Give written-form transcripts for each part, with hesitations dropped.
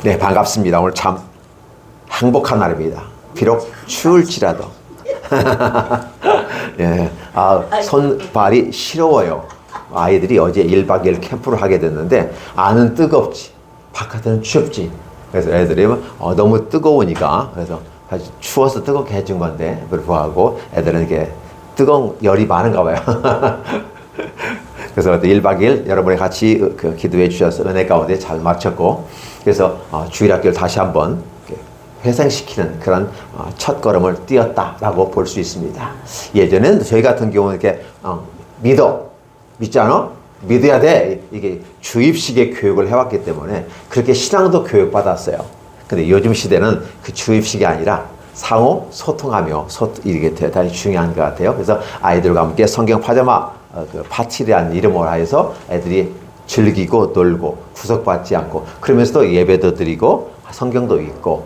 네, 반갑습니다. 오늘 참 행복한 날입니다. 비록 추울지라도. 예, 손발이 시려워요. 아이들이 어제 1박 2일 캠프를 하게 됐는데 안은 뜨겁지, 바깥은 춥지. 그래서 애들이 너무 뜨거우니까, 그래서 사실 추워서 뜨겁게 해준 건데 불구하고 애들은 이렇게 뜨거운 열이 많은가 봐요. 그래서 1박 2일 여러분이 같이 기도해 주셔서 은혜 가운데 잘 마쳤고, 그래서 주일학교를 다시 한번 회생시키는 그런 첫 걸음을 띄었다라고 볼 수 있습니다. 예전에는 저희 같은 경우는 이렇게 믿지 않아? 믿어야 돼. 이게 주입식의 교육을 해왔기 때문에 그렇게 신앙도 교육받았어요. 근데 요즘 시대는 그 주입식이 아니라 상호 소통하며 이게 대단히 중요한 것 같아요. 그래서 아이들과 함께 성경 파자마 파티라는 이름으로 해서 애들이 즐기고 놀고 구속받지 않고, 그러면서도 예배도 드리고 성경도 읽고,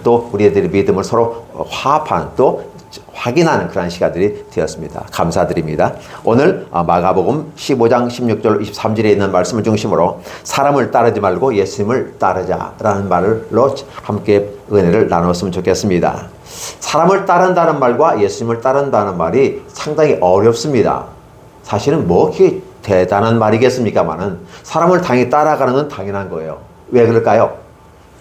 또 우리 애들의 믿음을 서로 화합하는, 또 확인하는 그런 시간들이 되었습니다. 감사드립니다. 오늘 마가복음 15장 16절 23절에 있는 말씀을 중심으로 사람을 따르지 말고 예수님을 따르자라는 말로 함께 은혜를 나눴으면 좋겠습니다. 사람을 따른다는 말과 예수님을 따른다는 말이 상당히 어렵습니다. 사실은 뭐 그렇게 대단한 말이겠습니까마는 사람을 당연히 따라가는 건 당연한 거예요. 왜 그럴까요?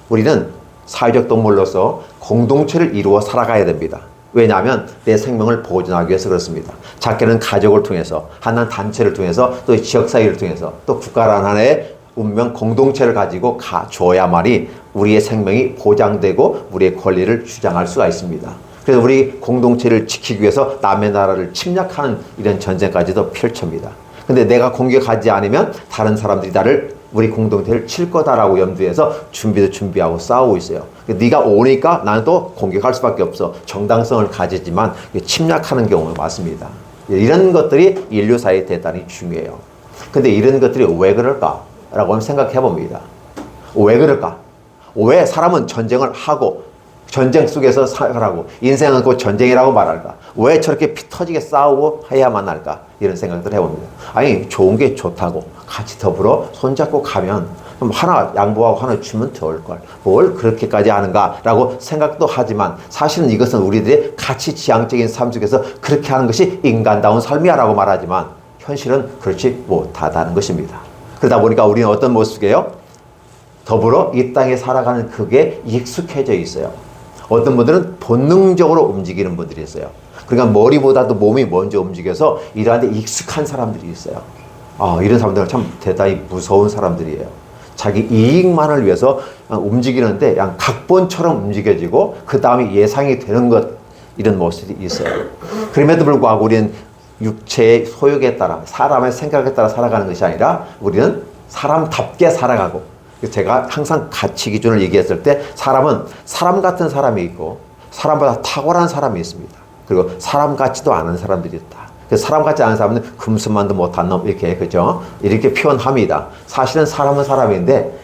우리는 사회적 동물로서 공동체를 이루어 살아가야 됩니다. 왜냐하면 내 생명을 보존하기 위해서 그렇습니다. 작게는 가족을 통해서, 하나는 단체를 통해서, 또 지역사회를 통해서, 또 국가라는 하나의 운명 공동체를 가지고 가줘야만이 우리의 생명이 보장되고 우리의 권리를 주장할 수가 있습니다. 그래서 우리 공동체를 지키기 위해서 남의 나라를 침략하는 이런 전쟁까지도 펼칩니다. 근데 내가 공격하지 않으면 다른 사람들이 우리 공동체를 칠 거다라고 염두해서 준비하고 싸우고 있어요. 네가 오니까 나는 또 공격할 수밖에 없어. 정당성을 가지지만 침략하는 경우가 많습니다. 이런 것들이 인류 사회에 대단히 중요해요. 근데 이런 것들이 왜 그럴까라고 한번 생각해 봅니다. 왜 그럴까? 왜 사람은 전쟁을 하고 전쟁 속에서 살아가고 인생은 곧 전쟁이라고 말할까? 왜 저렇게 피 터지게 싸우고 해야만 할까? 이런 생각들을 해봅니다. 아니, 좋은 게 좋다고 같이 더불어 손잡고 가면 하나 양보하고 하나 주면 좋을걸. 뭘 그렇게까지 하는가라고 생각도 하지만 사실은 이것은 우리들의 가치 지향적인 삶 속에서 그렇게 하는 것이 인간다운 삶이야 라고 말하지만 현실은 그렇지 못하다는 것입니다. 그러다 보니까 우리는 어떤 모습이에요? 더불어 이 땅에 살아가는 그게 익숙해져 있어요. 어떤 분들은 본능적으로 움직이는 분들이 있어요. 그러니까 머리보다도 몸이 먼저 움직여서 일하는데 익숙한 사람들이 있어요. 이런 사람들은 참 대단히 무서운 사람들이에요. 자기 이익만을 위해서 움직이는데 그냥 각본처럼 움직여지고 그 다음에 예상이 되는 것, 이런 모습이 있어요. 그럼에도 불구하고 우리는 육체의 소욕에 따라, 사람의 생각에 따라 살아가는 것이 아니라 우리는 사람답게 살아가고, 제가 항상 가치 기준을 얘기했을 때 사람은 사람 같은 사람이 있고 사람보다 탁월한 사람이 있습니다. 그리고 사람 같지도 않은 사람들이 있다. 그래서 사람 같지 않은 사람은 금수만도 못한 놈, 이렇게, 그죠? 이렇게 표현합니다. 사실은 사람은 사람인데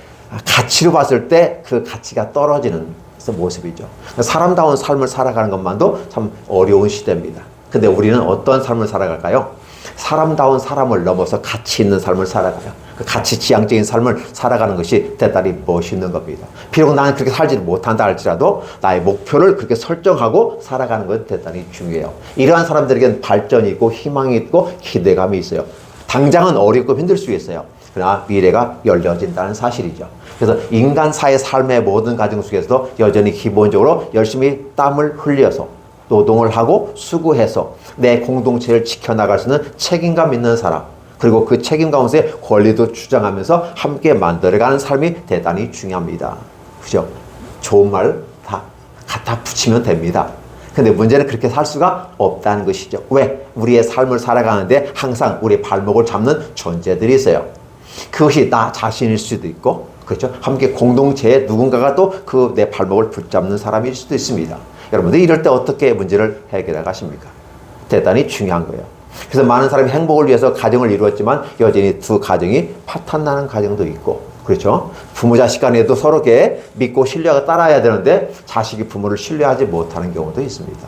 가치로 봤을 때 그 가치가 떨어지는 모습이죠. 사람다운 삶을 살아가는 것만도 참 어려운 시대입니다. 근데 우리는 어떤 삶을 살아갈까요? 사람다운 사람을 넘어서 가치 있는 삶을 살아가요. 그 가치 지향적인 삶을 살아가는 것이 대단히 멋있는 겁니다. 비록 나는 그렇게 살지를 못한다 할지라도 나의 목표를 그렇게 설정하고 살아가는 건 대단히 중요해요. 이러한 사람들에게는 발전이 있고 희망이 있고 기대감이 있어요. 당장은 어렵고 힘들 수 있어요. 그러나 미래가 열려진다는 사실이죠. 그래서 인간사의 삶의 모든 과정 속에서도 여전히 기본적으로 열심히 땀을 흘려서 노동을 하고 수고해서 내 공동체를 지켜나갈 수 있는 책임감 있는 사람, 그리고 그 책임 가운데 권리도 주장하면서 함께 만들어가는 삶이 대단히 중요합니다. 그죠? 좋은 말 다 갖다 붙이면 됩니다. 근데 문제는 그렇게 살 수가 없다는 것이죠. 왜? 우리의 삶을 살아가는데 항상 우리 발목을 잡는 존재들이 있어요. 그것이 나 자신일 수도 있고, 그렇죠? 함께 공동체에 누군가가 또 그 내 발목을 붙잡는 사람일 수도 있습니다. 여러분들 이럴 때 어떻게 문제를 해결해 가십니까? 대단히 중요한 거예요. 그래서 많은 사람이 행복을 위해서 가정을 이루었지만 여전히 두 가정이 파탄나는 가정도 있고, 그렇죠? 부모 자식 간에도 서로게 믿고 신뢰하고 따라야 되는데 자식이 부모를 신뢰하지 못하는 경우도 있습니다.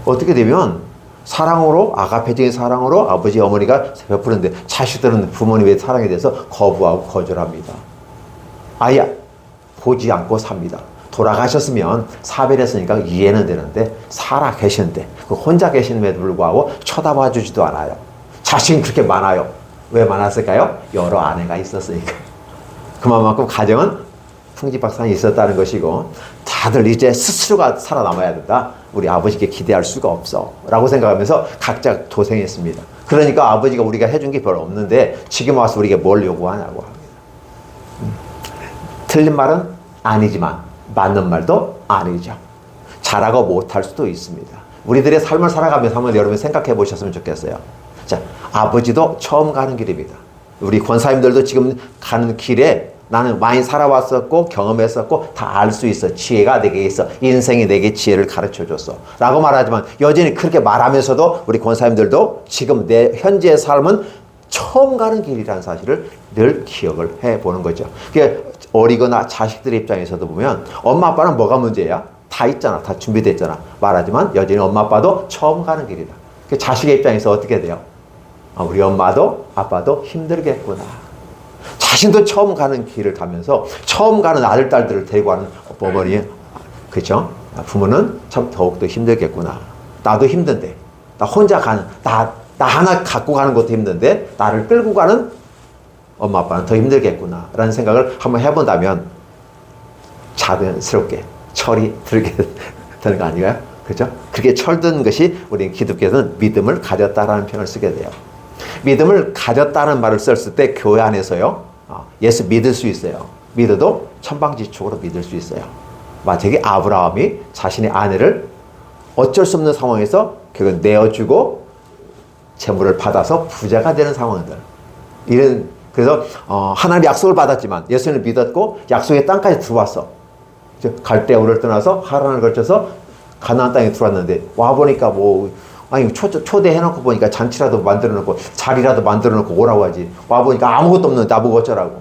어떻게 되면 사랑으로, 아가페적인 사랑으로 아버지 어머니가 베푸는데 자식들은 부모님의 사랑에 대해서 거부하고 거절합니다. 아야 보지 않고 삽니다. 돌아가셨으면 사별했으니까 이해는 되는데 살아 계시는데 혼자 계심에도 불구하고 쳐다봐 주지도 않아요. 자식이 그렇게 많아요. 왜 많았을까요? 여러 아내가 있었으니까. 그만큼 가정은 풍지박산이 있었다는 것이고 다들 이제 스스로가 살아남아야 된다. 우리 아버지께 기대할 수가 없어 라고 생각하면서 각자 도생했습니다. 그러니까 아버지가 우리가 해준 게 별로 없는데 지금 와서 우리에게 뭘 요구하냐고 합니다. 틀린 말은 아니지만 맞는 말도 아니죠. 잘하고 못할 수도 있습니다. 우리들의 삶을 살아가면서 한번 여러분 생각해 보셨으면 좋겠어요. 자, 아버지도 처음 가는 길입니다. 우리 권사님들도 지금 가는 길에 나는 많이 살아왔었고 경험했었고 다 알 수 있어. 지혜가 내게 있어. 인생이 내게 지혜를 가르쳐줬어. 라고 말하지만 여전히 그렇게 말하면서도 우리 권사님들도 지금 내 현재의 삶은 처음 가는 길이라는 사실을 늘 기억을 해보는 거죠. 그게 어리거나 자식들의 입장에서도 보면 엄마 아빠는 뭐가 문제야? 다 있잖아. 다 준비됐잖아. 말하지만 여전히 엄마 아빠도 처음 가는 길이다. 자식의 입장에서 어떻게 돼요? 우리 엄마도 아빠도 힘들겠구나. 자신도 처음 가는 길을 가면서 처음 가는 아들, 딸들을 데리고 가는 어머니, 그렇죠? 부모는 참 더욱더 힘들겠구나. 나도 힘든데, 나 혼자 가는, 나 하나 갖고 가는 것도 힘든데 나를 끌고 가는 엄마, 아빠는 더 힘들겠구나 라는 생각을 한번 해본다면 자연스럽게 철이 들게 되는 거 아닌가요? 그렇죠? 그렇게 철든 것이 우리 기독교에서는 믿음을 가졌다라는 표현을 쓰게 돼요. 믿음을 가졌다는 말을 썼을 때 교회 안에서요, 예수 믿을 수 있어요. 믿어도 천방지축으로 믿을 수 있어요. 만약에 아브라함이 자신의 아내를 어쩔 수 없는 상황에서 그걸 내어주고 재물을 받아서 부자가 되는 상황들. 그래서 하나님 약속을 받았지만 예수님을 믿었고 약속의 땅까지 들어왔어. 갈대우를 떠나서 하란을 거쳐서 가나안 땅에 들어왔는데 와보니까 초대해놓고 보니까 잔치라도 만들어놓고 자리라도 만들어놓고 오라고 하지. 와보니까 아무것도 없는 나보고 어쩌라고.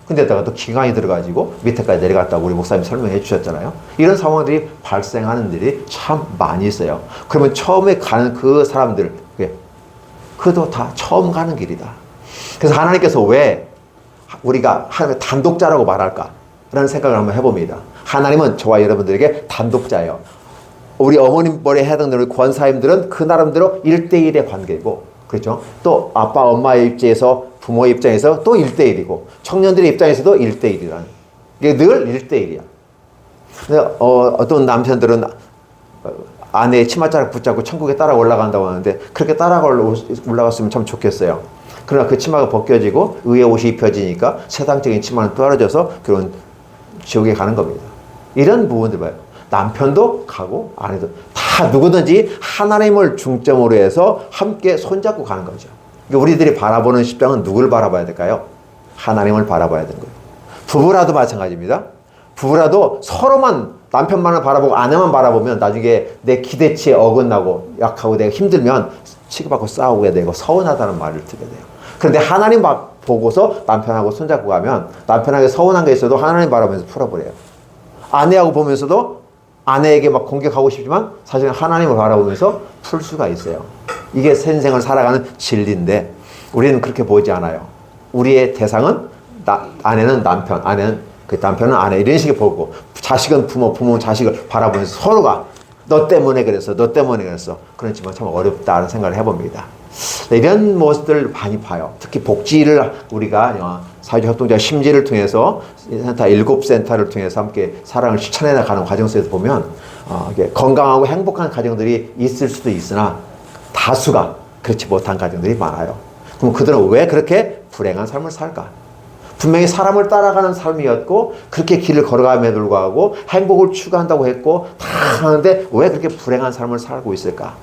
근데다가 또 기강이 들어가지고 밑에까지 내려갔다고 우리 목사님 설명해 주셨잖아요. 이런 상황들이 발생하는 일이 참 많이 있어요. 그러면 처음에 가는 그 사람들, 그도 다 처음 가는 길이다. 그래서 하나님께서 왜 우리가 하나님의 단독자라고 말할까? 라는 생각을 한번 해봅니다. 하나님은 저와 여러분들에게 단독자예요. 우리 어머님 머리에 해당되는 권사님들은 그 나름대로 1대1의 관계고, 그렇죠? 또 아빠, 엄마의 입장에서, 부모의 입장에서 또 1대1이고, 청년들의 입장에서도 1대1이라는. 이게 늘 1대1이야. 어떤 남편들은 아내의 치맛자락 붙잡고 천국에 따라 올라간다고 하는데, 그렇게 따라 올라갔으면 참 좋겠어요. 그러나 그 치마가 벗겨지고 의의 옷이 입혀지니까 세상적인 치마는 떨어져서 그런 지옥에 가는 겁니다. 이런 부분들 봐요. 남편도 가고 아내도 다 누구든지 하나님을 중점으로 해서 함께 손잡고 가는 거죠. 그러니까 우리들이 바라보는 십장은 누구를 바라봐야 될까요? 하나님을 바라봐야 되는 거예요. 부부라도 마찬가지입니다. 부부라도 서로만 남편만을 바라보고 아내만 바라보면 나중에 내 기대치에 어긋나고 약하고 내가 힘들면 치고받고 싸우게 되고 서운하다는 말을 듣게 돼요. 그런데 하나님 보고서 남편하고 손잡고 가면 남편에게 서운한 게 있어도 하나님 바라보면서 풀어버려요. 아내하고 보면서도 아내에게 막 공격하고 싶지만 사실은 하나님을 바라보면서 풀 수가 있어요. 이게 생생을 살아가는 진리인데 우리는 그렇게 보지 않아요. 우리의 대상은 아내는 남편, 남편은 아내 이런 식으로 보고 자식은 부모, 부모는 자식을 바라보면서 서로가 너 때문에 그랬어, 너 때문에 그랬어. 그렇지만 참 어렵다는 생각을 해봅니다. 이런 모습들을 많이 봐요. 특히 복지를 우리가 사회적 협동조합 심지를 통해서 센터 7센터를 통해서 함께 사랑을 실천해 나가는 과정 속에서 보면 건강하고 행복한 가정들이 있을 수도 있으나 다수가 그렇지 못한 가정들이 많아요. 그럼 그들은 왜 그렇게 불행한 삶을 살까? 분명히 사람을 따라가는 삶이었고 그렇게 길을 걸어감에도 불구하고 행복을 추구한다고 했고 다 하는데 왜 그렇게 불행한 삶을 살고 있을까?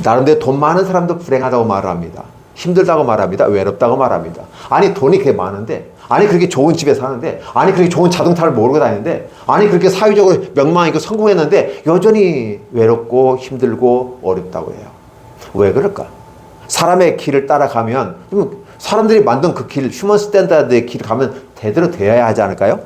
나름대로 돈 많은 사람도 불행하다고 말을 합니다. 힘들다고 말합니다. 외롭다고 말합니다. 아니 돈이 그렇게 많은데, 아니 그렇게 좋은 집에 사는데, 아니 그렇게 좋은 자동차를 몰고 다니는데, 아니 그렇게 사회적으로 명망 있고 성공했는데 여전히 외롭고 힘들고 어렵다고 해요. 왜 그럴까? 사람의 길을 따라가면 사람들이 만든 그 길, 휴먼 스탠다드의 길을 가면 제대로 되어야 하지 않을까요?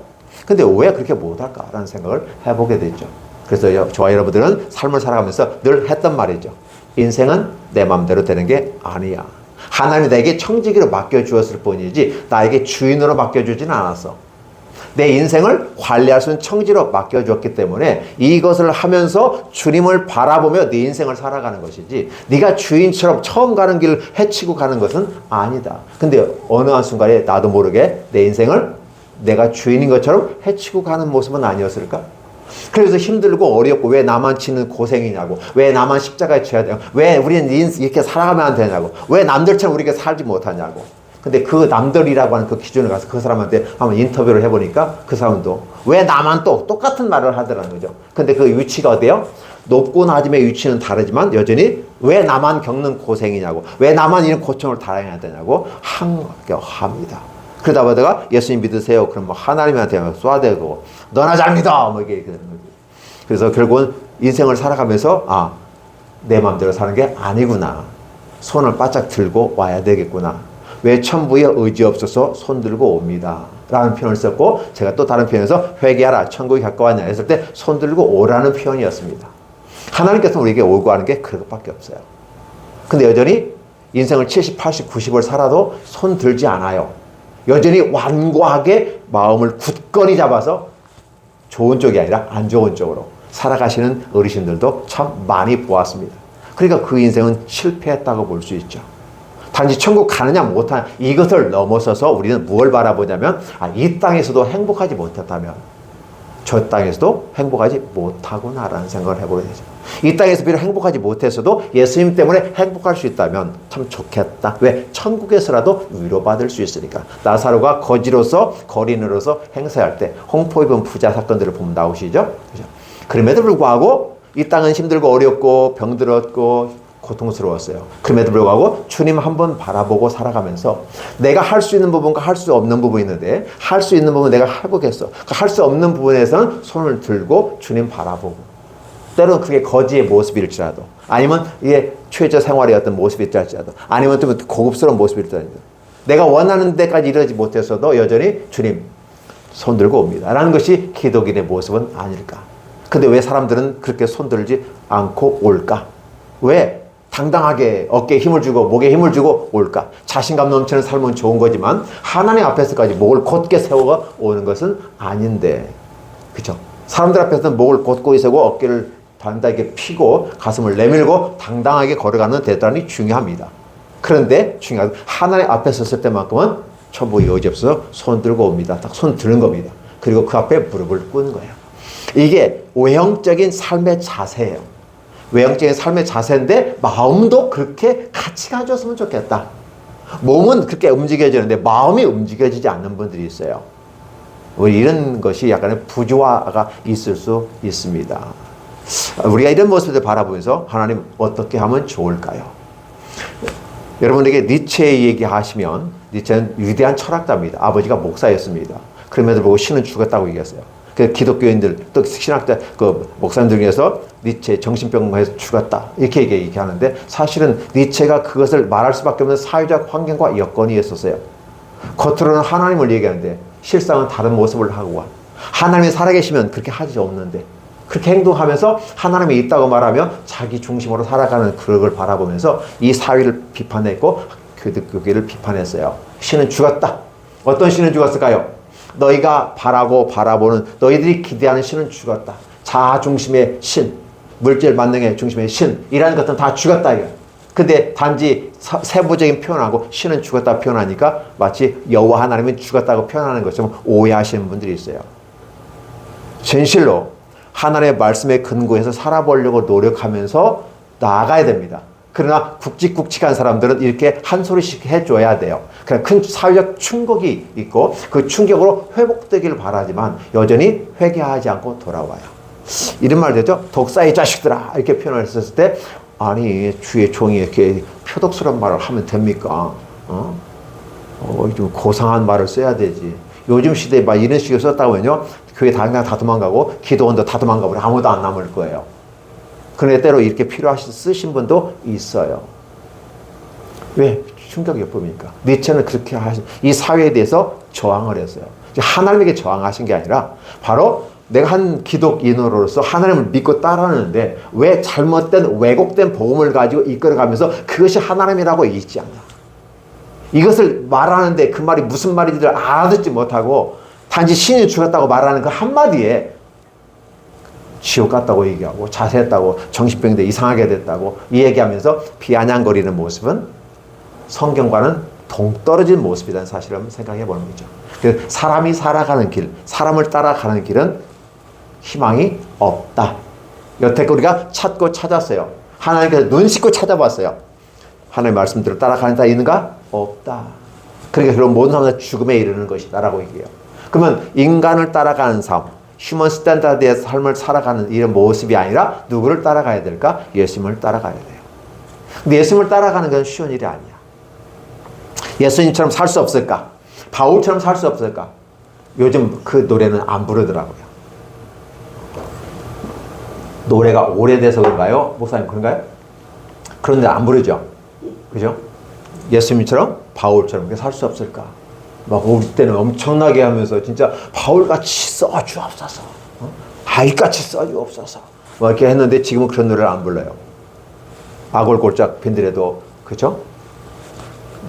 근데 왜 그렇게 못할까라는 생각을 해보게 되죠. 그래서 저와 여러분들은 삶을 살아가면서 늘 했던 말이죠. 인생은 내 마음대로 되는 게 아니야. 하나님이 나에게 청지기로 맡겨주었을 뿐이지 나에게 주인으로 맡겨주지는 않았어. 내 인생을 관리할 수 있는 청지로 맡겨주었기 때문에 이것을 하면서 주님을 바라보며 네 인생을 살아가는 것이지 네가 주인처럼 처음 가는 길을 헤치고 가는 것은 아니다. 근데 어느 한순간에 나도 모르게 내 인생을 내가 주인인 것처럼 헤치고 가는 모습은 아니었을까? 그래서 힘들고 어렵고 왜 나만 치는 고생이냐고, 왜 나만 십자가에 져야 되냐고, 왜 우리는 이렇게 살아가면 안 되냐고, 왜 남들처럼 우리가 살지 못하냐고. 근데 그 남들이라고 하는 그 기준에 가서 그 사람한테 한번 인터뷰를 해보니까 그 사람도 왜 나만 또 똑같은 말을 하더라는 거죠. 근데 그 위치가 어때요? 높고 낮음의 위치는 다르지만 여전히 왜 나만 겪는 고생이냐고, 왜 나만 이런 고통을 당해야 되냐고 항격합니다. 그러다 보다가 예수님 믿으세요. 그럼 뭐 하나님한테 쏴대고 너나 잘 믿어 뭐 이게 그래서 결국은 인생을 살아가면서 내 마음대로 사는 게 아니구나. 손을 바짝 들고 와야 되겠구나. 왜 천부에 의지 없어서 손 들고 옵니다. 라는 표현을 썼고 제가 또 다른 표현에서 회개하라 천국이 가까웠냐 했을 때 손 들고 오라는 표현이었습니다. 하나님께서 우리에게 오고 하는 게 그것밖에 없어요. 근데 여전히 인생을 70, 80, 90을 살아도 손 들지 않아요. 여전히 완고하게 마음을 굳건히 잡아서 좋은 쪽이 아니라 안 좋은 쪽으로 살아가시는 어르신들도 참 많이 보았습니다. 그러니까 그 인생은 실패했다고 볼 수 있죠. 단지 천국 가느냐 못하냐 이것을 넘어서서 우리는 무엇을 바라보냐면 이 땅에서도 행복하지 못했다면 저 땅에서도 행복하지 못하구나라는 생각을 해보게 되죠. 이 땅에서 비록 행복하지 못했어도 예수님 때문에 행복할 수 있다면 참 좋겠다. 왜? 천국에서라도 위로받을 수 있으니까. 나사로가 거지로서 거린으로서 행세할 때 홍포 입은 부자 사건들을 보면 나오시죠. 그죠? 그럼에도 불구하고 이 땅은 힘들고 어렵고 병들었고 고통스러웠어요. 그럼에도 불구하고 주님 한번 바라보고 살아가면서 내가 할 수 있는 부분과 할 수 없는 부분이 있는데 할 수 있는 부분 내가 해보겠어. 할 수 없는 부분에서는 손을 들고 주님 바라보고 때로는 그게 거지의 모습일지라도 아니면 이게 최저 생활의 어떤 모습일지라도 아니면 또 고급스러운 모습일지라도 내가 원하는 데까지 이르지 못했어도 여전히 주님 손 들고 옵니다. 라는 것이 기독인의 모습은 아닐까. 근데 왜 사람들은 그렇게 손 들지 않고 올까? 왜? 당당하게 어깨에 힘을 주고 목에 힘을 주고 올까? 자신감 넘치는 삶은 좋은 거지만 하나님 앞에서까지 목을 곧게 세워 오는 것은 아닌데 그렇죠? 사람들 앞에서는 목을 곧고 세우고 어깨를 단단하게 펴고 가슴을 내밀고 당당하게 걸어가는 대단히 중요합니다. 그런데 중요한 하나님 앞에 섰을 때만큼은 천부의 여지 없어서 손 들고 옵니다. 딱 손 드는 겁니다. 그리고 그 앞에 무릎을 꿇는 거예요. 이게 외형적인 삶의 자세예요. 외형적인 삶의 자세인데 마음도 그렇게 같이 가졌으면 좋겠다. 몸은 그렇게 움직여지는데 마음이 움직여지지 않는 분들이 있어요. 이런 것이 약간의 부조화가 있을 수 있습니다. 우리가 이런 모습을 바라보면서 하나님 어떻게 하면 좋을까요? 여러분에게 니체 얘기하시면 니체는 위대한 철학자입니다. 아버지가 목사였습니다. 그럼에도 불구하고 신은 죽었다고 얘기했어요. 그 기독교인들 또 신학자 그 목사님들 중에서 니체 정신병에서 죽었다 이렇게 얘기하는데 사실은 니체가 그것을 말할 수밖에 없는 사회적 환경과 여건이 있었어요. 겉으로는 하나님을 얘기하는데 실상은 다른 모습을 하고 하나님이 살아계시면 그렇게 하지 없는데 그렇게 행동하면서 하나님이 있다고 말하며 자기 중심으로 살아가는 그걸 바라보면서 이 사회를 비판했고 교회를 비판했어요. 신은 죽었다. 어떤 신은 죽었을까요? 너희가 바라보는 너희들이 기대하는 신은 죽었다. 자아 중심의 신, 물질 만능의 중심의 신이라는 것들은 다 죽었다. 근데 단지 세부적인 표현하고 신은 죽었다 표현하니까 마치 여호와 하나님은 죽었다고 표현하는 것처럼 오해하시는 분들이 있어요. 진실로 하나님의 말씀에 근거해서 살아보려고 노력하면서 나아가야 됩니다. 그러나 굵직굵직한 사람들은 이렇게 한 소리씩 해줘야 돼요. 그냥 큰 사회적 충격이 있고 그 충격으로 회복되기를 바라지만 여전히 회개하지 않고 돌아와요. 이런 말 되죠? 독사의 자식들아 이렇게 표현을 했을 때 아니 주의 종이 이렇게 표독스러운 말을 하면 됩니까? 좀 고상한 말을 써야 되지. 요즘 시대에 막 이런 식으로 썼다고 하면요 교회 당장 다 도망가고 기도원도 다 도망가고 아무도 안 남을 거예요. 그런데 때로 이렇게 쓰신 분도 있어요. 왜? 충격요법이니까. 니체는 그렇게 이 사회에 대해서 저항을 했어요. 하나님에게 저항하신 게 아니라 바로 내가 한 기독인으로서 하나님을 믿고 따르는데 왜 잘못된 왜곡된 복음을 가지고 이끌어가면서 그것이 하나님이라고 있지 않나. 이것을 말하는데 그 말이 무슨 말인지를 알아듣지 못하고 단지 신이 죽었다고 말하는 그 한마디에 지옥 갔다고 얘기하고 자세했다고 정신병인데 이상하게 됐다고 이 얘기하면서 비아냥거리는 모습은 성경과는 동떨어진 모습이라는 사실을 한번 생각해 보는 거죠. 그래서 사람이 살아가는 길, 사람을 따라가는 길은 희망이 없다. 여태껏 우리가 찾고 찾았어요. 하나님께서 눈 씻고 찾아봤어요. 하나님의 말씀대로 따라가는 자 있는가? 없다. 그러니까 그런 모든 사람은 죽음에 이르는 것이다라고 얘기해요. 그러면 인간을 따라가는 삶, 휴먼 스탠다드의 삶을 살아가는 이런 모습이 아니라 누구를 따라가야 될까? 예수님을 따라가야 돼요. 근데 예수님을 따라가는 건 쉬운 일이 아니야. 예수님처럼 살 수 없을까? 바울처럼 살 수 없을까? 요즘 그 노래는 안 부르더라고요. 노래가 오래돼서 그런가요? 목사님 그런가요? 그런데 안 부르죠. 그죠? 예수님처럼 바울처럼 살 수 없을까? 막 우리 때는 엄청나게 하면서 진짜 바울같이 써주옵소서, 아이같이 써주옵소서 뭐 이렇게 했는데 지금은 그런 노래를 안 불러요. 아골골짝 빈들에도 그죠?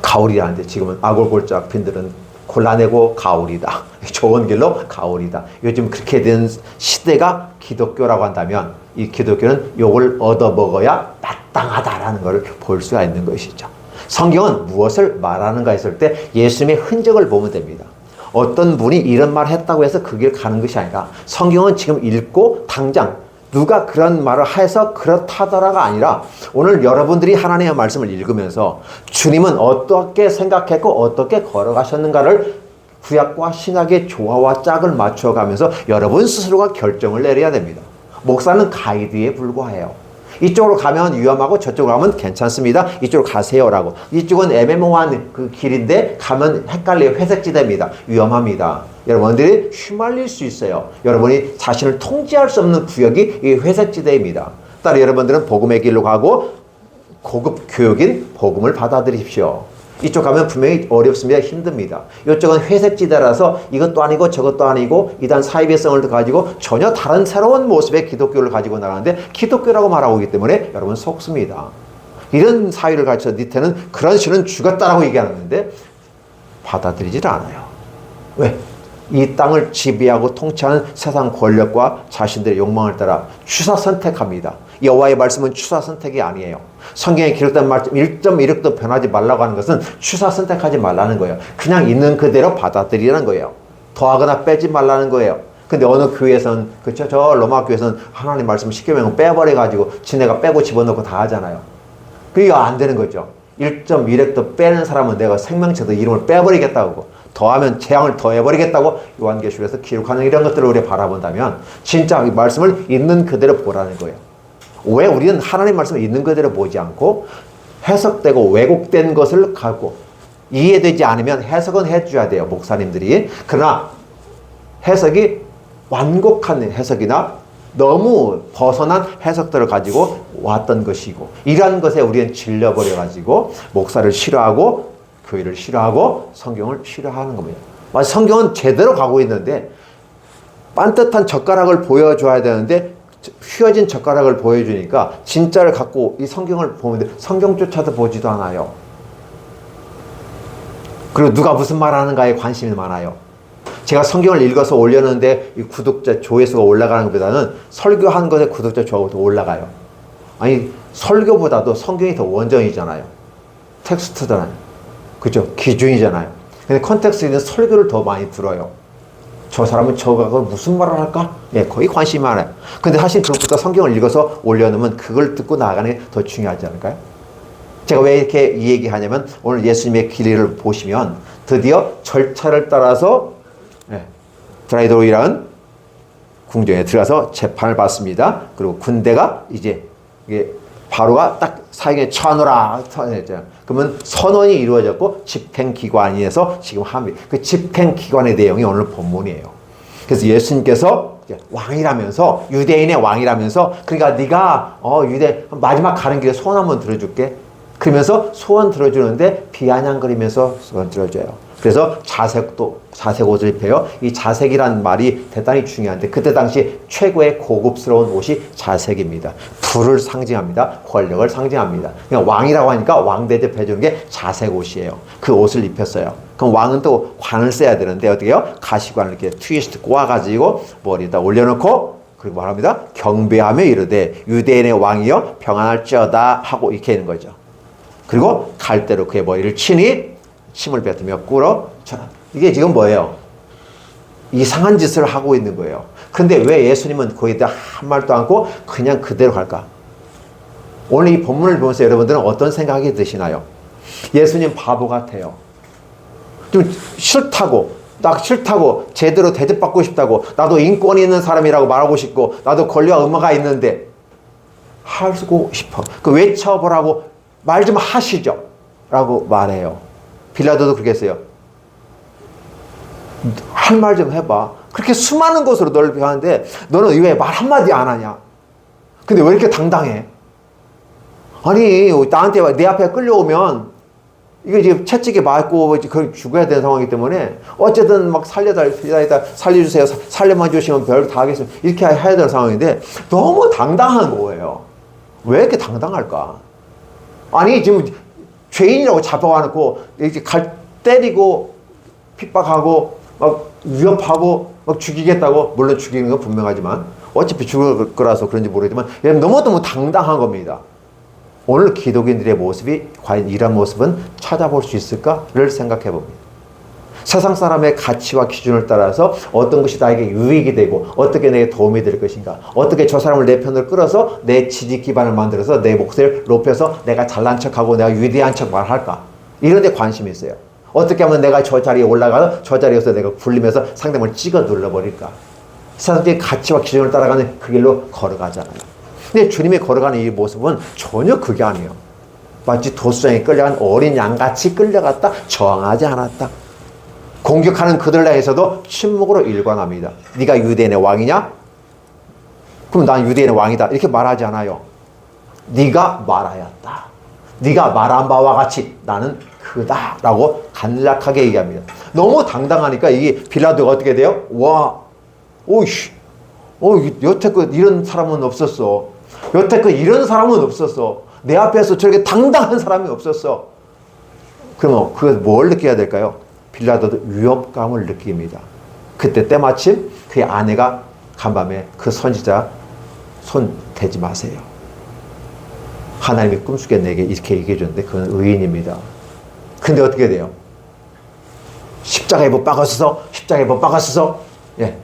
가오리라는데 지금은 아골골짝 빈들은 골라내고 가오리다. 좋은 길로 가오리다. 요즘 그렇게 된 시대가 기독교라고 한다면 이 기독교는 욕을 얻어먹어야 마땅하다라는 것을 볼 수가 있는 것이죠. 성경은 무엇을 말하는가 했을 때 예수님의 흔적을 보면 됩니다. 어떤 분이 이런 말 했다고 해서 그 길 가는 것이 아니라 성경은 지금 읽고 당장 누가 그런 말을 해서 그렇다더라가 아니라 오늘 여러분들이 하나님의 말씀을 읽으면서 주님은 어떻게 생각했고 어떻게 걸어가셨는가를 구약과 신약의 조화와 짝을 맞춰가면서 여러분 스스로가 결정을 내려야 됩니다. 목사는 가이드에 불과해요. 이쪽으로 가면 위험하고 저쪽으로 가면 괜찮습니다. 이쪽으로 가세요라고. 이쪽은 애매모호한 그 길인데 가면 헷갈려요. 회색지대입니다. 위험합니다. 여러분들이 휘말릴 수 있어요. 여러분이 자신을 통제할 수 없는 구역이 이 회색지대입니다. 따라 여러분들은 복음의 길로 가고 고급 교육인 복음을 받아들이십시오. 이쪽 가면 분명히 어렵습니다. 힘듭니다. 이쪽은 회색지대라서 이것도 아니고 저것도 아니고 이단 사이비성을 가지고 전혀 다른 새로운 모습의 기독교를 가지고 나가는데 기독교라고 말하고 있기 때문에 여러분 속습니다. 이런 사유를 가르쳐 니테는 그런 신은 죽었다라고 얘기하는데 받아들이질 않아요. 왜? 이 땅을 지배하고 통치하는 세상 권력과 자신들의 욕망을 따라 취사 선택합니다. 여호와의 말씀은 취사 선택이 아니에요. 성경에 기록된 말씀 1.1획도 변하지 말라고 하는 것은 취사 선택하지 말라는 거예요. 그냥 있는 그대로 받아들이라는 거예요. 더하거나 빼지 말라는 거예요. 근데 어느 교회에서는 그렇죠? 저 로마 교회에서는 하나님 말씀 십계명을 빼버려가지고 지네가 빼고 집어넣고 다 하잖아요. 그게 안 되는 거죠. 1.1획도 빼는 사람은 내가 생명체도 이름을 빼버리겠다고 더하면 재앙을 더해버리겠다고 요한계시록에서 기록하는 이런 것들을 우리가 바라본다면 진짜 이 말씀을 있는 그대로 보라는 거예요. 왜 우리는 하나님 말씀을 있는 그대로 보지 않고 해석되고 왜곡된 것을 갖고 이해되지 않으면 해석은 해줘야 돼요. 목사님들이. 그러나 해석이 완곡한 해석이나 너무 벗어난 해석들을 가지고 왔던 것이고 이러한 것에 우리는 질려버려가지고 목사를 싫어하고 교회를 싫어하고 성경을 싫어하는 겁니다. 성경은 제대로 가고 있는데 반듯한 젓가락을 보여줘야 되는데 휘어진 젓가락을 보여주니까 진짜를 갖고 이 성경을 보는데 성경조차도 보지도 않아요. 그리고 누가 무슨 말하는가에 관심이 많아요. 제가 성경을 읽어서 올렸는데 이 구독자 조회수가 올라가는 것보다는 설교한 것에 구독자 조회수가 더 올라가요. 아니 설교보다도 성경이 더 원정이잖아요. 텍스트잖아요. 그죠? 기준이잖아요. 근데 컨텍스트 있는 설교를 더 많이 들어요. 저 사람은 저거 무슨 말을 할까? 예, 거의 관심이 많아요. 근데 사실 그것보다 성경을 읽어서 올려놓으면 그걸 듣고 나아가는 게 더 중요하지 않을까요? 제가 왜 이렇게 이 얘기하냐면 오늘 예수님의 길을 보시면 드디어 절차를 따라서 드라이도이라는 궁정에 들어가서 재판을 받습니다. 그리고 군대가 이제 이게 바로가 딱 사형에 처하노라. 그러면 선언이 이루어졌고 집행기관에서 지금 합니다. 그 집행기관의 내용이 오늘 본문이에요. 그래서 예수님께서 왕이라면서 유대인의 왕이라면서 그러니까 네가 유대 마지막 가는 길에 소원 한번 들어줄게. 그러면서 소원 들어주는데 비아냥거리면서 소원 들어줘요. 그래서 자색 옷을 입혀요. 이 자색이란 말이 대단히 중요한데 그때 당시 최고의 고급스러운 옷이 자색입니다. 부를 상징합니다. 권력을 상징합니다. 그냥 왕이라고 하니까 왕 대접해주는 게 자색 옷이에요. 그 옷을 입혔어요. 그럼 왕은 또 관을 써야 되는데 어떻게 해요? 가시관을 이렇게 트위스트 꼬아가지고 머리에다 올려놓고 그리고 말합니다. 경배하며 이르되 유대인의 왕이여 평안할지어다 하고 이렇게 하는 거죠. 그리고 갈대로 그의 머리를 치니 침을 뱉으며 꿇어 쳐라. 이게 지금 뭐예요? 이상한 짓을 하고 있는 거예요. 근데 왜 예수님은 거기에 대해 한 말도 않고 그냥 그대로 갈까? 오늘 이 본문을 보면서 여러분들은 어떤 생각이 드시나요? 예수님 바보 같아요. 좀 싫다고 제대로 대접받고 싶다고 나도 인권이 있는 사람이라고 말하고 싶고 나도 권리와 의무가 있는데 하고 싶어. 그 외쳐보라고 말 좀 하시죠 라고 말해요. 빌라도도 그렇게 했어요. 할 말 좀 해봐. 그렇게 수많은 곳으로 너를 비하는데 너는 왜 말 한마디 안 하냐? 근데 왜 이렇게 당당해? 아니 나한테 내 앞에 끌려오면 이게 지금 채찍에 맞고 죽어야 되는 상황이기 때문에 어쨌든 막 살려주세요. 살려만 주시면 별 다 하겠습니다. 이렇게 해야 되는 상황인데 너무 당당한 거예요. 왜 이렇게 당당할까? 아니 지금 죄인이라고 잡아와놓고 이렇게 때리고 핍박하고 막 위협하고 막 죽이겠다고 물론 죽이는 건 분명하지만 어차피 죽을 거라서 그런지 모르지만 너무너무 당당한 겁니다. 오늘 기독인들의 모습이 과연 이런 모습은 찾아볼 수 있을까를 생각해 봅니다. 세상 사람의 가치와 기준을 따라서 어떤 것이 나에게 유익이 되고 어떻게 내게 도움이 될 것인가, 어떻게 저 사람을 내 편으로 끌어서 내 지지 기반을 만들어서 내 목소리를 높여서 내가 잘난 척하고 내가 위대한 척 말할까, 이런 데 관심이 있어요. 어떻게 하면 내가 저 자리에 올라가서 저 자리에서 내가 굴리면서 상대방을 찍어 눌러버릴까. 세상의 가치와 기준을 따라가는 그 길로 걸어가잖아요. 근데 주님이 걸어가는 이 모습은 전혀 그게 아니에요. 마치 도수장에 끌려간 어린 양같이 끌려갔다 저항하지 않았다. 공격하는 그들을 향해서도 침묵으로 일관합니다. 네가 유대인의 왕이냐? 그럼 난 유대인의 왕이다 이렇게 말하지 않아요. 네가 말하였다. 네가 말한 바와 같이 나는 그다 라고 간략하게 얘기합니다. 너무 당당하니까 이게 빌라도가 어떻게 돼요? 와, 오이씨, 여태껏 이런 사람은 없었어. 여태껏 이런 사람은 없었어. 내 앞에서 저렇게 당당한 사람이 없었어. 그러면 그걸 뭘 느껴야 될까요? 빌라도도 위협감을 느낍니다. 그때 때마침 그의 아내가 간밤에 그 선지자 손 대지 마세요. 하나님이 꿈속에 내게 이렇게 얘기해 줬는데 그건 의인입니다. 근데 어떻게 돼요? 십자가에 못 박았어서 예.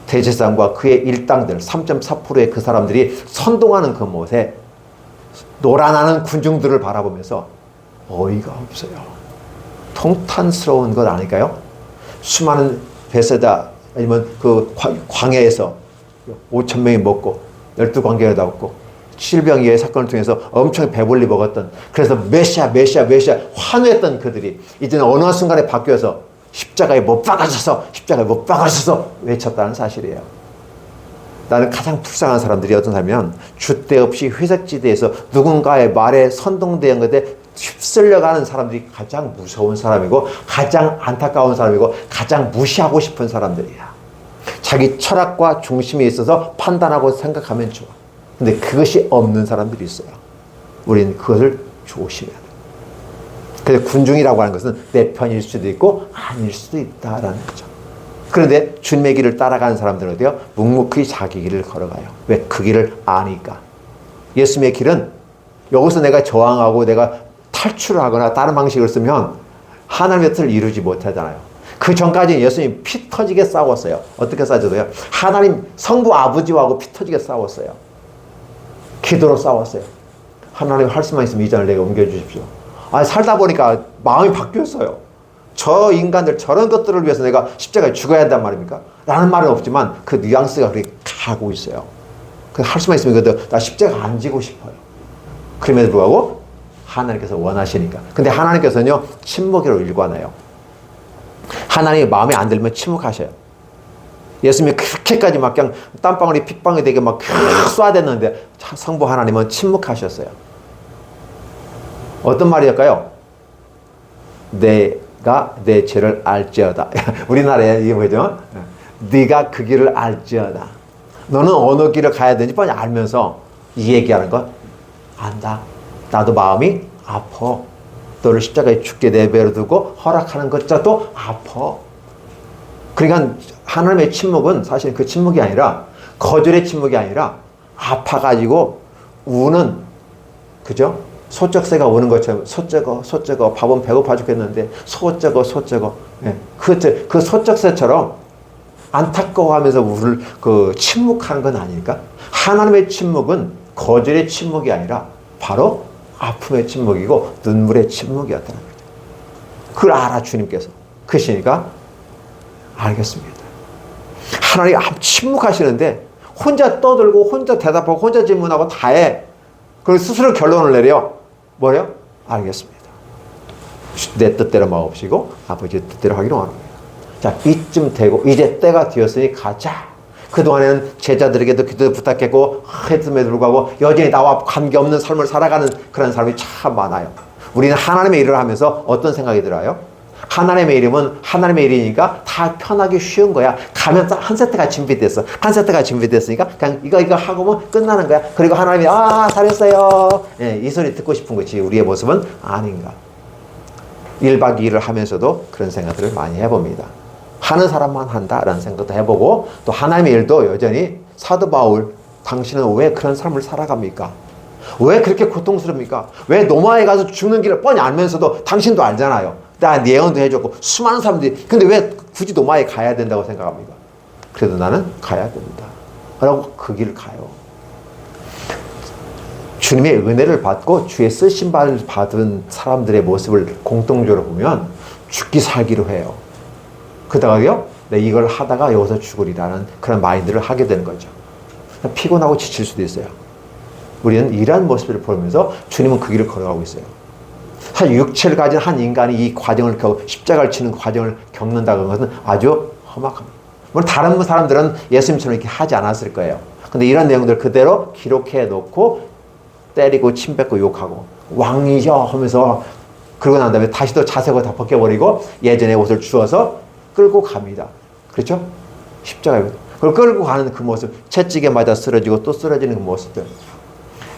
대제사장과 그의 일당들 3.4%의 그 사람들이 선동하는 그 못에 놀아나는 군중들을 바라보면서 어이가 없어요. 통탄스러운 것 아닐까요? 수많은 베세다 아니면 그 광야에서 5,000명이 먹고 12관계가 나왔고 7병이의 사건을 통해서 엄청 배불리 먹었던, 그래서 메시아 환호했던 그들이 이제는 어느 순간에 바뀌어서 십자가에 못 박아져서 외쳤다는 사실이에요. 나는 가장 불쌍한 사람들이 어떤 사람이면 줏대 없이 회색지대에서 누군가의 말에 선동된 것에 휩쓸려가는 사람들이 가장 무서운 사람이고 가장 안타까운 사람이고 가장 무시하고 싶은 사람들이야. 자기 철학과 중심에 있어서 판단하고 생각하면 좋아. 근데 그것이 없는 사람들이 있어요. 우리는 그것을 조심해야 돼. 그래서 군중이라고 하는 것은 내 편일 수도 있고 아닐 수도 있다라는 거죠. 그런데 주님의 길을 따라가는 사람들은 어때요? 묵묵히 자기 길을 걸어가요. 왜? 그 길을 아니까. 예수님의 길은 여기서 내가 저항하고 내가 탈출을 하거나 다른 방식을 쓰면 하나님의 뜻을 이루지 못하잖아요. 그 전까지는 예수님이 피 터지게 싸웠어요. 어떻게 싸워도요? 하나님 성부 아버지하고 피 터지게 싸웠어요. 기도로 싸웠어요. 하나님 할 수만 있으면 이 잔을 내게 옮겨주십시오. 아니 살다 보니까 마음이 바뀌었어요. 저 인간들 저런 것들을 위해서 내가 십자가에 죽어야 한단 말입니까? 라는 말은 없지만 그 뉘앙스가 그렇게 가고 있어요. 할 수만 있으면 그래도 나 십자가 안 지고 싶어요. 그럼에도 불구하고 하나님께서 원하시니까. 근데 하나님께서는요 침묵으로 일관해요. 하나님의 마음에 안 들면 침묵하셔요. 예수님이 그렇게까지 막 그냥 땀방울이 핏방울이 되게 막 쏴댔는데 성부 하나님은 침묵하셨어요. 어떤 말이었까요? 네가 내 죄를 알지어다. 우리나라에 이게 뭐죠? 네가 그 길을 알지어다. 너는 어느 길을 가야 되는지 뻔히 알면서 이 얘기하는 것 안다. 나도 마음이 아파. 너를 십자가에 죽게 내버려 두고 허락하는 것자도 아파. 그러니까 하나님의 침묵은 사실 그 침묵이 아니라 거절의 침묵이 아니라 아파가지고 우는, 그죠? 소쩍새가 우는 것처럼 소쩍어 밥은 배고파 죽겠는데 소쩍어 예. 그 소쩍새처럼 안타까워하면서 우를 침묵하는 건 아닐까? 하나님의 침묵은 거절의 침묵이 아니라 바로 아픔의 침묵이고 눈물의 침묵이었다는 거죠. 그걸 알아 주님께서. 그러시니까 알겠습니다. 하나님 침묵하시는데 혼자 떠들고 혼자 대답하고 혼자 질문하고 다 해. 그리고 스스로 결론을 내려. 뭐래요? 알겠습니다. 내 뜻대로 마옵시고 아버지의 뜻대로 하기로 원합니다. 자, 이쯤 되고 이제 때가 되었으니 가자. 그동안에는 제자들에게도 기도 부탁했고 했음에도 불구하고 여전히 나와 관계없는 삶을 살아가는 그런 사람이 참 많아요. 우리는 하나님의 일을 하면서 어떤 생각이 들어요? 하나님의 이름은 하나님의 일이니까 다 편하기 쉬운 거야. 가면 한 세트가 준비됐어. 한 세트가 준비됐으니까 그냥 이거 하고 뭐 끝나는 거야. 그리고 하나님이 잘했어요. 예, 이 소리 듣고 싶은 거지. 우리의 모습은 아닌가. 1박 2일을 하면서도 그런 생각들을 많이 해봅니다. 하는 사람만 한다라는 생각도 해보고 또 하나님의 일도 여전히 사도 바울 당신은 왜 그런 삶을 살아갑니까? 왜 그렇게 고통스럽습니까? 왜 노마에 가서 죽는 길을 뻔히 알면서도 당신도 알잖아요. 나 예언도 해줬고 수많은 사람들이 근데 왜 굳이 노마에 가야 된다고 생각합니까? 그래도 나는 가야 된다 라고 그 길을 가요. 주님의 은혜를 받고 주의 쓰심을 받은 사람들의 모습을 공통적으로 보면 죽기 살기로 해요. 그다가요 이걸 하다가 여기서 죽으리라는 그런 마인드를 하게 되는 거죠. 피곤하고 지칠 수도 있어요. 우리는 이러한 모습을 보면서 주님은 그 길을 걸어가고 있어요. 사실 육체를 가진 한 인간이 이 과정을 십자가를 치는 과정을 겪는다는 것은 아주 험악합니다. 물론 다른 사람들은 예수님처럼 이렇게 하지 않았을 거예요. 근데 이런 내용들 그대로 기록해 놓고 때리고 침 뱉고 욕하고 왕이셔 하면서 그러고 난 다음에 다시 또 자색을 다 벗겨버리고 예전의 옷을 주워서 끌고 갑니다. 그렇죠? 십자가에 그걸 끌고 가는 그 모습, 채찍에 맞아 쓰러지고 또 쓰러지는 그 모습들.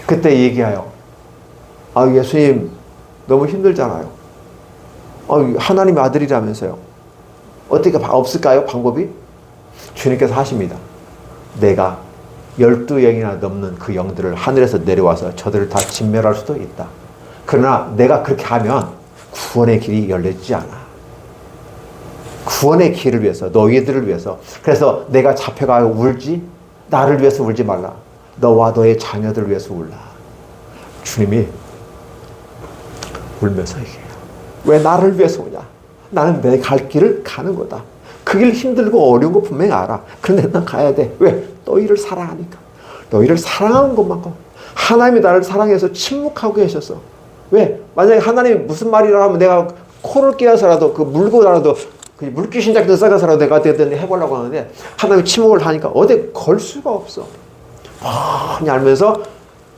그때 얘기해요. 예수님 너무 힘들잖아요. 하나님의 아들이라면서요. 어떻게 없을까요? 방법이? 주님께서 하십니다. 내가 12영이나 넘는 그 영들을 하늘에서 내려와서 저들을 다 진멸할 수도 있다. 그러나 내가 그렇게 하면 구원의 길이 열리지 않아. 구원의 길을 위해서, 너희들을 위해서. 그래서 내가 잡혀가고 울지? 나를 위해서 울지 말라. 너와 너의 자녀들을 위해서 울라. 주님이 울면서 얘기해요. 왜 나를 위해서 오냐? 나는 내 갈 길을 가는 거다. 그 길 힘들고 어려운 거 분명히 알아. 그런데 난 가야 돼. 왜? 너희를 사랑하니까. 너희를 사랑하는 것만큼 하나님이 나를 사랑해서 침묵하고 계셨어. 왜? 만약에 하나님이 무슨 말이라 하면 내가 코를 끼어서라도 물고라도 물귀신 작전 써가서라도 내가 어떻게든 해보려고 하는데 하나님이 침묵을 하니까 어디 걸 수가 없어. 뻔히 알면서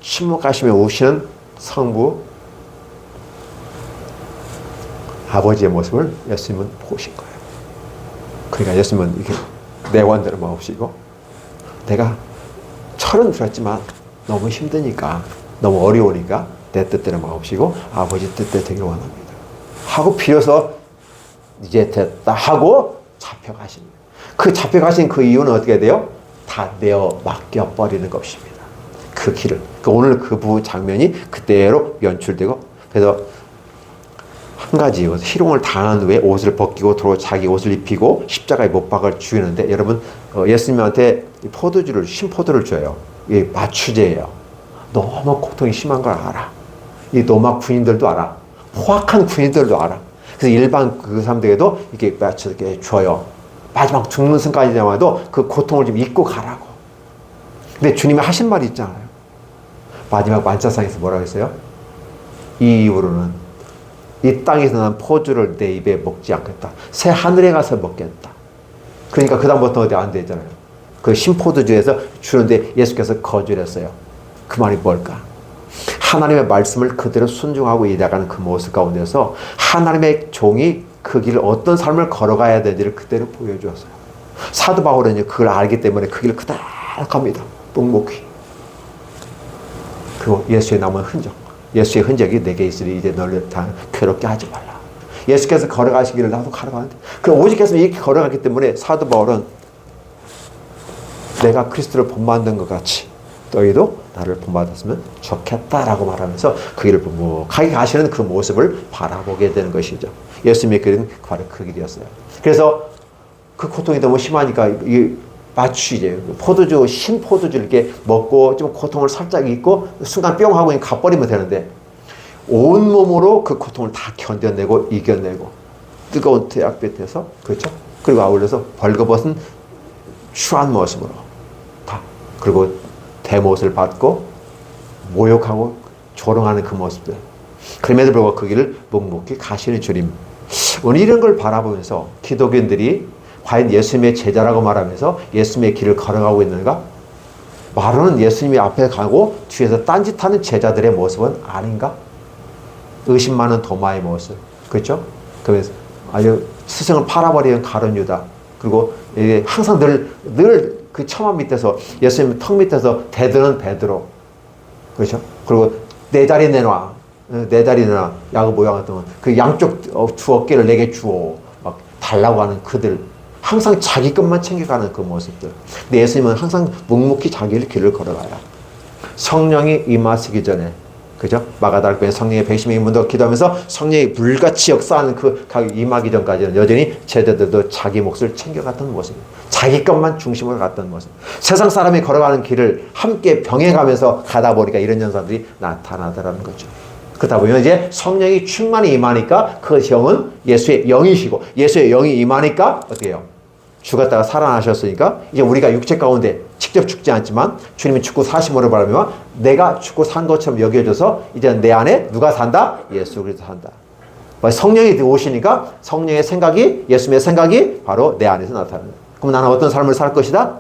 침묵하시며 오시는 성부 아버지의 모습을 예수님은 보신 거예요. 그러니까 예수님은 이렇게 내원대로 마옵시고 내가 철은 들었지만 너무 힘드니까 너무 어려우니까 내 뜻대로 마옵시고 아버지 뜻대로 되길 원합니다. 하고 빌어서 이제 됐다 하고 잡혀가십니다. 그 잡혀가신 그 이유는 어떻게 돼요? 다 내어 맡겨버리는 것입니다. 그 길을. 오늘 그 장면이 그대로 연출되고 그래서 한 가지 희롱을 당한 후에 옷을 벗기고 자기 옷을 입히고 십자가에 못 박아 죽이는데 여러분 예수님한테 신포도를 줘요. 이게 마취제예요. 너무 고통이 심한 걸 알아. 이 노막 군인들도 알아. 포악한 군인들도 알아. 그래서 일반 그 사람들에게도 이렇게 이렇게 줘요. 마지막 죽는 순간이 되더라도 그 고통을 좀 잊고 가라고. 근데 주님이 하신 말이 있잖아요. 마지막 만찬상에서 뭐라고 했어요? 이 이후로는 이 땅에서 난 포도를 내 입에 먹지 않겠다. 새 하늘에 가서 먹겠다. 그러니까 그다음부터 어디 안 되잖아요. 그 신포도주에서 주는데 예수께서 거절했어요. 그 말이 뭘까? 하나님의 말씀을 그대로 순종하고 일해가는 그 모습 가운데서 하나님의 종이 그 길을 어떤 삶을 걸어가야 되는지를 그대로 보여주었어요. 사도 바울은 그걸 알기 때문에 그 길을 그대로 갑니다. 묵묵히. 그리고 예수의 남은 흔적. 예수의 흔적이 내게 있으니 이제 너를 다 괴롭게 하지 말라. 예수께서 걸어가시기를 나도 걸어가는데 그 오직께서 이렇게 걸어갔기 때문에 사도 바울은 내가 그리스도를 본받는 것 같이 너희도 나를 본받았으면 좋겠다라고 말하면서 그 길을 묵묵하게 가시는 그 모습을 바라보게 되는 것이죠. 예수님의 길은 바로 그 길이었어요. 그래서 그 고통이 너무 심하니까 마취제, 포도주, 신 포도주 이렇게 먹고 좀 고통을 살짝 잊고 순간 뿅 하고 가버리면 되는데 온몸으로 그 고통을 다 견뎌내고 이겨내고 뜨거운 태양빛에서 그렇죠? 그리고 아울러서 벌거벗은 추한 모습으로 다 그리고 대못을 받고 모욕하고 조롱하는 그 모습들 그럼에도 불구하고 그 길을 묵묵히 가시는 주님 오늘 이런 걸 바라보면서 기독인들이 과연 예수님의 제자라고 말하면서 예수님의 길을 걸어가고 있는가? 말로는 예수님이 앞에 가고 뒤에서 딴짓하는 제자들의 모습은 아닌가? 의심 많은 도마의 모습 그렇죠? 그래서 아주 스승을 팔아버리는 가룟 유다 그리고 항상 늘 그 처마 밑에서 예수님 턱 밑에서 대드는 베드로 그렇죠? 그리고 내 자리 내놔 내 자리 내놔 야곱 모양 같은 그 양쪽 두 어깨를 내게 주어 막 달라고 하는 그들 항상 자기 것만 챙겨가는 그 모습들 근데 예수님은 항상 묵묵히 자기 길을 걸어가요. 성령이 임하시기 전에 그죠? 마가다락방에 성령의 백심의 인문도 기도하면서 성령이 불같이 역사하는 그 임하기 전까지는 여전히 제자들도 자기 몫을 챙겨갔던 모습 자기 것만 중심으로 갔던 모습 세상 사람이 걸어가는 길을 함께 병행하면서 가다 보니까 이런 현상들이 나타나더라는 거죠. 그러다 보면 이제 성령이 충만히 임하니까 그 영은 예수의 영이시고 예수의 영이 임하니까 어떻게 해요? 죽었다가 살아나셨으니까 이제 우리가 육체 가운데 직접 죽지 않지만 주님이 죽고 사심으로 바라며 내가 죽고 산 것처럼 여겨져서 이제 내 안에 누가 산다? 예수 그리스도 산다. 성령이 오시니까 성령의 생각이 예수님의 생각이 바로 내 안에서 나타나는 거예요. 그럼 나는 어떤 삶을 살 것이다?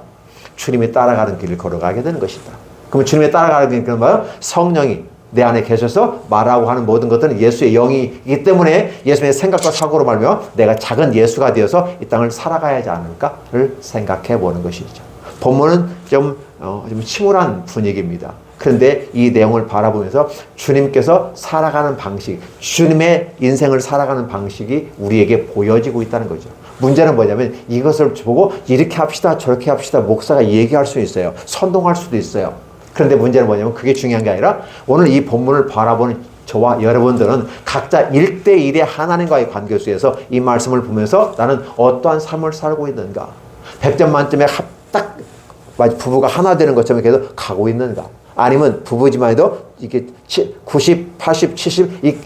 주님이 따라가는 길을 걸어가게 되는 것이다. 그럼 주님이 따라가는 길은 뭐예요? 성령이 내 안에 계셔서 말하고 하는 모든 것들은 예수의 영이기 때문에 예수님의 생각과 사고로 말며 내가 작은 예수가 되어서 이 땅을 살아가야 하지 않을까를 생각해 보는 것이죠. 본문은 좀 침울한 분위기입니다. 그런데 이 내용을 바라보면서 주님께서 살아가는 방식, 주님의 인생을 살아가는 방식이 우리에게 보여지고 있다는 거죠. 문제는 뭐냐면 이것을 보고 이렇게 합시다 저렇게 합시다 목사가 얘기할 수 있어요. 선동할 수도 있어요. 그런데 문제는 뭐냐면 그게 중요한 게 아니라 오늘 이 본문을 바라보는 저와 여러분들은 각자 1대1의 하나님과의 관계 속에서 이 말씀을 보면서 나는 어떠한 삶을 살고 있는가 100점 만점에 딱 부부가 하나 되는 것처럼 계속 가고 있는가 아니면 부부지만 해도 이게 90, 80, 70 이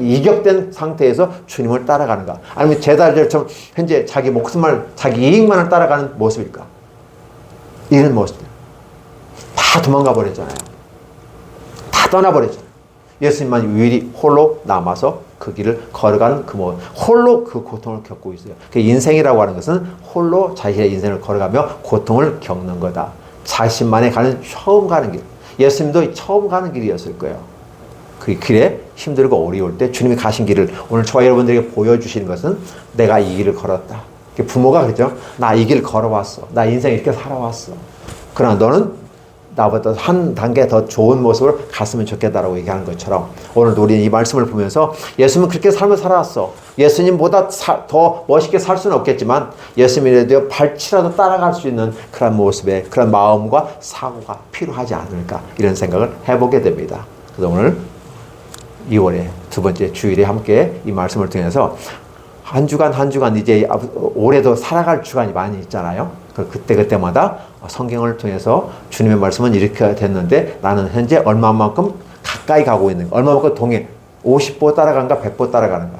이격된 상태에서 주님을 따라가는가 아니면 제자들처럼 현재 자기 목숨을 자기 이익만을 따라가는 모습일까 이런 모습 다 도망가 버렸잖아요. 다 떠나버렸잖아요. 예수님만 유일히 홀로 남아서 그 길을 걸어가는 그 모습 홀로 그 고통을 겪고 있어요. 그 인생이라고 하는 것은 홀로 자신의 인생을 걸어가며 고통을 겪는 거다. 자신만의 가는 처음 가는 길 예수님도 처음 가는 길이었을 거예요. 그 길에 힘들고 어려울 때 주님이 가신 길을 오늘 저와 여러분들에게 보여주시는 것은 내가 이 길을 걸었다. 부모가 그랬죠. 나 이 길 걸어왔어. 나 인생 이렇게 살아왔어. 그러나 너는 나보다 한 단계 더 좋은 모습을 갔으면 좋겠다라고 얘기하는 것처럼 오늘도 우리는 이 말씀을 보면서 예수님은 그렇게 삶을 살아왔어. 예수님보다 더 멋있게 살 수는 없겠지만 예수님이라도 발치라도 따라갈 수 있는 그런 모습의 그런 마음과 사고가 필요하지 않을까 이런 생각을 해보게 됩니다. 그래서 오늘 2월에 두 번째 주일에 함께 이 말씀을 통해서 한 주간 이제 올해도 살아갈 주간이 많이 있잖아요. 그때마다 성경을 통해서 주님의 말씀은 이렇게 됐는데 나는 현재 얼마만큼 가까이 가고 있는가 얼마만큼 동행 50보 따라간가 100보 따라가는가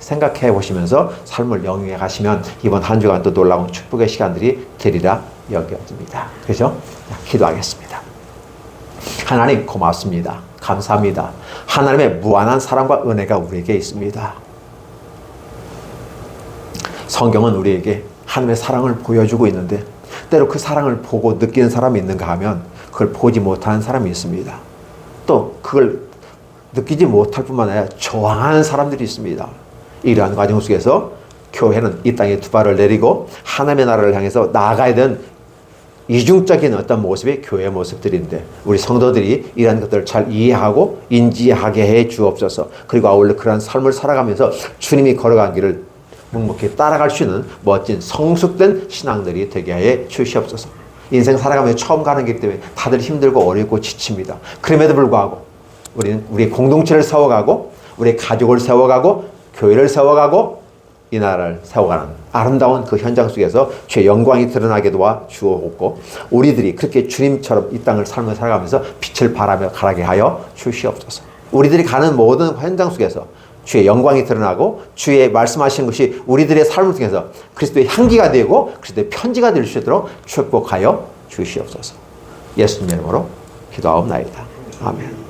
생각해 보시면서 삶을 영위해 가시면 이번 한 주간도 놀라운 축복의 시간들이 되리라 여겨집니다. 그렇죠? 기도하겠습니다. 하나님 고맙습니다. 감사합니다. 하나님의 무한한 사랑과 은혜가 우리에게 있습니다. 성경은 우리에게 하나님의 사랑을 보여주고 있는데 때로 그 사랑을 보고 느끼는 사람이 있는가 하면 그걸 보지 못하는 사람이 있습니다. 또 그걸 느끼지 못할 뿐만 아니라 저항하는 사람들이 있습니다. 이러한 과정 속에서 교회는 이 땅에 두 발을 내리고 하나님의 나라를 향해서 나아가야 되는 이중적인 어떤 모습이 교회의 모습들인데, 우리 성도들이 이러한 것들을 잘 이해하고 인지하게 해 주옵소서. 그리고 아울러 그러한 삶을 살아가면서 주님이 걸어간 길을 묵묵히 따라갈 수 있는 멋진 성숙된 신앙들이 되게 해 주시옵소서. 인생 살아가면서 처음 가는 길 때문에 다들 힘들고 어렵고 지칩니다. 그럼에도 불구하고 우리는 우리의 공동체를 세워가고 우리의 가족을 세워가고 교회를 세워가고 이 나라를 세워가는 아름다운 그 현장 속에서 주의 영광이 드러나게 도와 주옵고, 우리들이 그렇게 주님처럼 이 땅을 삶을 살아가면서 빛을 발하며 가게 하여 주시옵소서. 우리들이 가는 모든 현장 속에서 주의 영광이 드러나고 주의 말씀하시는 것이 우리들의 삶을 통해서 그리스도의 향기가 되고 그리스도의 편지가 될 수 있도록 축복하여 주시옵소서. 예수님의 이름으로 기도하옵나이다. 아멘.